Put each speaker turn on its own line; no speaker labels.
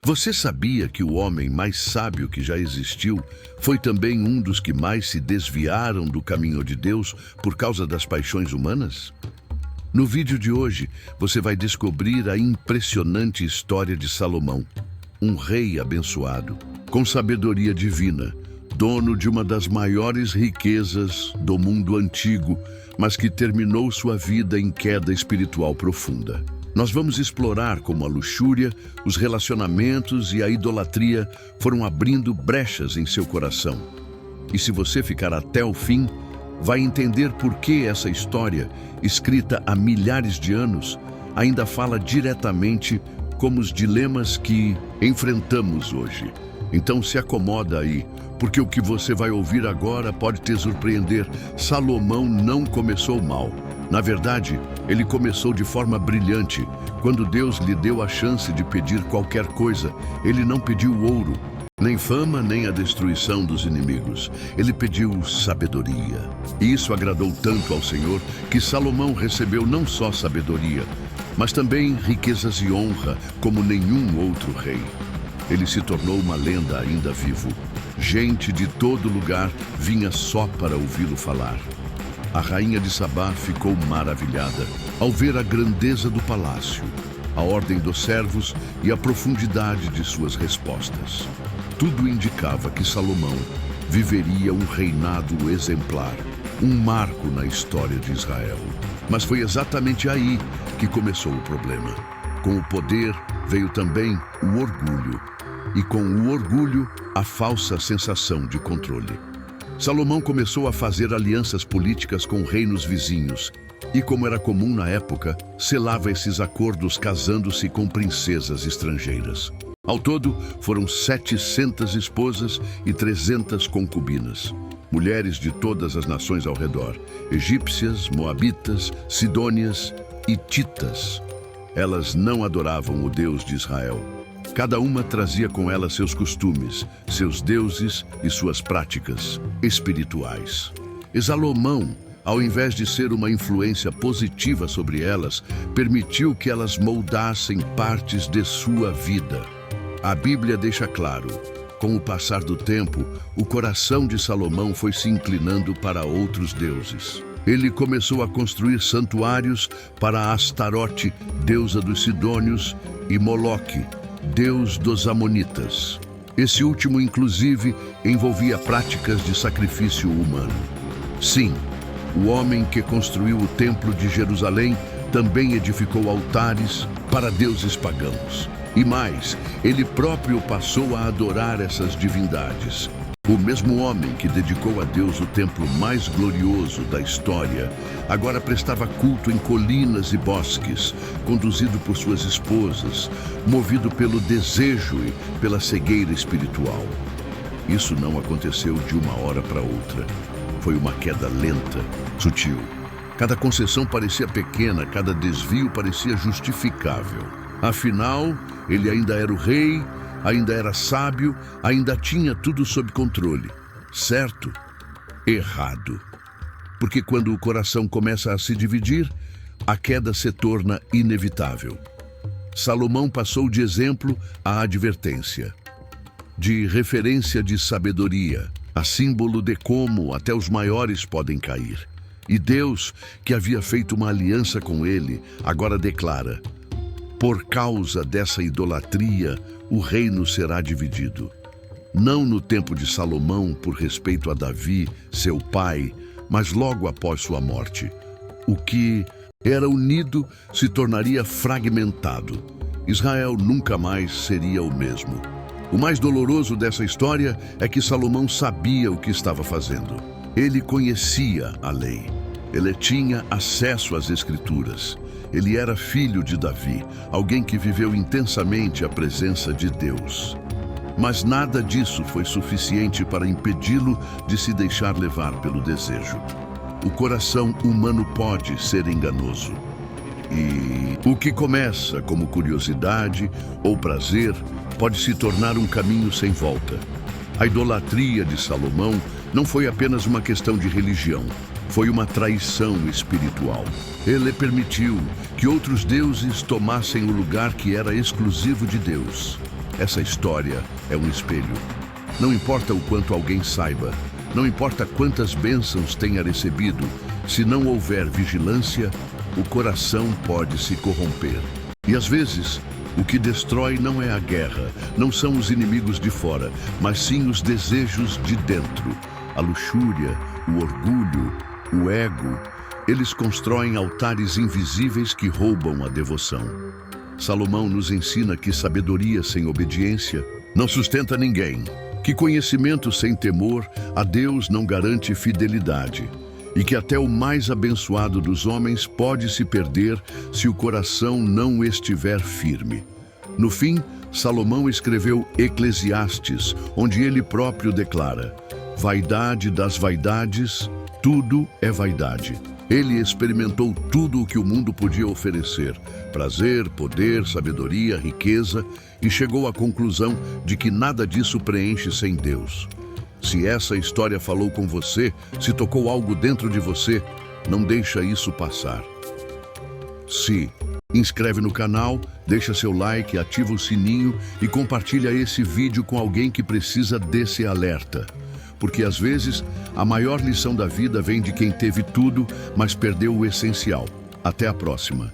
Você sabia que o homem mais sábio que já existiu foi também um dos que mais se desviaram do caminho de Deus por causa das paixões humanas? No vídeo de hoje, você vai descobrir a impressionante história de Salomão, um rei abençoado, com sabedoria divina, dono de uma das maiores riquezas do mundo antigo, mas que terminou sua vida em queda espiritual profunda. Nós vamos explorar como a luxúria, os relacionamentos e a idolatria foram abrindo brechas em seu coração. E se você ficar até o fim, vai entender por que essa história, escrita há milhares de anos, ainda fala diretamente como os dilemas que enfrentamos hoje. Então se acomoda aí, porque o que você vai ouvir agora pode te surpreender. Salomão não começou mal. Na verdade, ele começou de forma brilhante. Quando Deus lhe deu a chance de pedir qualquer coisa, ele não pediu ouro, nem fama, nem a destruição dos inimigos. Ele pediu sabedoria. E isso agradou tanto ao Senhor que Salomão recebeu não só sabedoria, mas também riquezas e honra como nenhum outro rei. Ele se tornou uma lenda ainda vivo. Gente de todo lugar vinha só para ouvi-lo falar. A rainha de Sabá ficou maravilhada ao ver a grandeza do palácio, a ordem dos servos e a profundidade de suas respostas. Tudo indicava que Salomão viveria um reinado exemplar, um marco na história de Israel. Mas foi exatamente aí que começou o problema. Com o poder veio também o orgulho, e com o orgulho, a falsa sensação de controle. Salomão começou a fazer alianças políticas com reinos vizinhos e, como era comum na época, selava esses acordos casando-se com princesas estrangeiras. Ao todo, foram 700 esposas e 300 concubinas, mulheres de todas as nações ao redor, egípcias, moabitas, sidônias e hititas. Elas não adoravam o Deus de Israel. Cada uma trazia com ela seus costumes, seus deuses e suas práticas espirituais. E Salomão, ao invés de ser uma influência positiva sobre elas, permitiu que elas moldassem partes de sua vida. A Bíblia deixa claro, com o passar do tempo, o coração de Salomão foi se inclinando para outros deuses. Ele começou a construir santuários para Astarote, deusa dos sidônios, e Moloque, deus dos amonitas. Esse último, inclusive, envolvia práticas de sacrifício humano. Sim, o homem que construiu o Templo de Jerusalém também edificou altares para deuses pagãos. E mais, ele próprio passou a adorar essas divindades. O mesmo homem que dedicou a Deus o templo mais glorioso da história, agora prestava culto em colinas e bosques, conduzido por suas esposas, movido pelo desejo e pela cegueira espiritual. Isso não aconteceu de uma hora para outra. Foi uma queda lenta, sutil. Cada concessão parecia pequena, cada desvio parecia justificável. Afinal, ele ainda era o rei, ainda era sábio, ainda tinha tudo sob controle. Certo? Errado. Porque quando o coração começa a se dividir, a queda se torna inevitável. Salomão passou de exemplo à advertência, de referência de sabedoria, a símbolo de como até os maiores podem cair. E Deus, que havia feito uma aliança com ele, agora declara: por causa dessa idolatria, o reino será dividido. Não no tempo de Salomão, por respeito a Davi, seu pai, mas logo após sua morte. O que era unido se tornaria fragmentado. Israel nunca mais seria o mesmo. O mais doloroso dessa história é que Salomão sabia o que estava fazendo. Ele conhecia a lei. Ele tinha acesso às Escrituras. Ele era filho de Davi, alguém que viveu intensamente a presença de Deus. Mas nada disso foi suficiente para impedi-lo de se deixar levar pelo desejo. O coração humano pode ser enganoso. E o que começa como curiosidade ou prazer pode se tornar um caminho sem volta. A idolatria de Salomão não foi apenas uma questão de religião. Foi uma traição espiritual. Ele permitiu que outros deuses tomassem o lugar que era exclusivo de Deus. Essa história é um espelho. Não importa o quanto alguém saiba, não importa quantas bênçãos tenha recebido, se não houver vigilância, o coração pode se corromper. E às vezes, o que destrói não é a guerra, não são os inimigos de fora, mas sim os desejos de dentro. A luxúria, o orgulho, o ego, eles constroem altares invisíveis que roubam a devoção. Salomão nos ensina que sabedoria sem obediência não sustenta ninguém, que conhecimento sem temor a Deus não garante fidelidade, e que até o mais abençoado dos homens pode se perder se o coração não estiver firme. No fim, Salomão escreveu Eclesiastes, onde ele próprio declara: vaidade das vaidades, tudo é vaidade. Ele experimentou tudo o que o mundo podia oferecer: prazer, poder, sabedoria, riqueza, e chegou à conclusão de que nada disso preenche sem Deus. Se essa história falou com você, se tocou algo dentro de você, não deixa isso passar. Se inscreve no canal, deixa seu like, ativa o sininho e compartilha esse vídeo com alguém que precisa desse alerta. Porque às vezes, a maior lição da vida vem de quem teve tudo, mas perdeu o essencial. Até a próxima.